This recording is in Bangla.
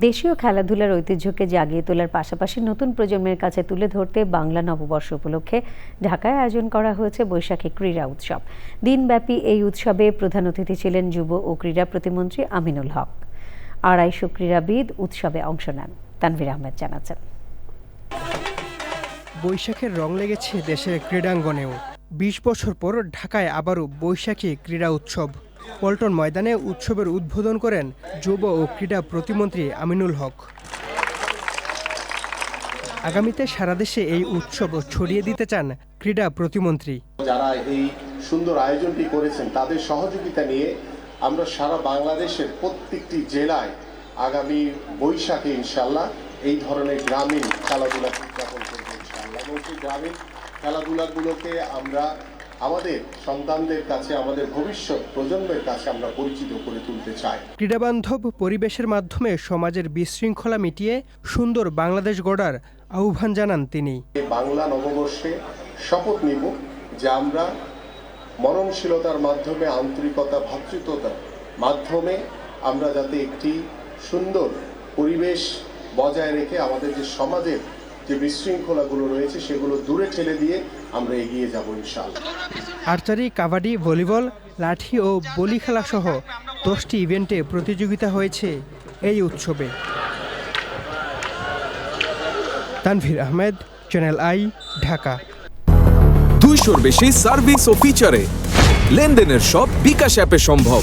দেশীয় খেলাধুলার ঐতিহ্যকে জাগিয়ে তোলার পাশাপাশি নতুন প্রজন্মের কাছে তুলে ধরতে বাংলা নববর্ষ উপলক্ষে ঢাকায় আয়োজন করা হয়েছে বৈশাখী ক্রীড়া উৎসব। দিনব্যাপী এই উৎসবে প্রধান অতিথি ছিলেন যুব ও ক্রীড়া প্রতিমন্ত্রী আমিনুল হক। 250 ক্রীড়াবিদ উৎসবে অংশ নেন। তানভীর আহমেদ জানাচ্ছেন। বৈশাখের রং লেগেছে দেশের ক্রীড়াঙ্গনেও। 20 বছর পর ঢাকায় আবারও বৈশাখী ক্রীড়া উৎসব। পল্টন ময়দানে উৎসবের উদ্বোধন করেন যুব ও ক্রীড়া প্রতিমন্ত্রী আমিনুল হক। আগামীতে সারা দেশে এই উৎসব ছড়িয়ে দিতে চান ক্রীড়া প্রতিমন্ত্রী। যারা এই সুন্দর আয়োজনটি করেছেন তাদের সহযোগিতা নিয়ে আমরা সারা বাংলাদেশের প্রত্যেকটি জেলায় আগামী বৈশাখে ইনশাল্লাহ এই ধরনের গ্রামীণ খেলাধুলা উদযাপন করব ইনশাল্লাহ। এবং সেই গ্রামীণ খেলাধুলাগুলোকে আমরা আমাদের সন্তানদের কাছে, আমাদের ভবিষ্যৎ প্রজন্মের কাছে আমরা পরিচিত করে তুলতে চাই। ক্রীড়াবান্ধব পরিবেশের মাধ্যমে সমাজের বিশৃঙ্খলা মিটিয়ে সুন্দর বাংলাদেশ গড়ার আহ্বান জানান তিনি। বাংলা নববর্ষে শপথ নিব যে আমরা মননশীলতার মাধ্যমে, আন্তরিকতা, ভ্রাতৃত্বতার মাধ্যমে আমরা যাতে একটি সুন্দর পরিবেশ বজায় রেখে আমাদের যে সমাজের যে বিশৃঙ্খলাগুলো রয়েছে সেগুলো দূরে ঠেলে দিয়ে আমরা এগিয়ে যাব ইনশাআল্লাহ। আর্চারি, কাবাডি, ভলিবল, লাঠি ও বলি খেলা সহ 10টি ইভেন্টে প্রতিযোগিতা হয়েছে এই উৎসবে। Tanvir Ahmed, channel I, Dhaka. 200-র বেশি সার্ভিস ও ফিচারে লেনদেনের সব বিকাশ অ্যাপে সম্ভব।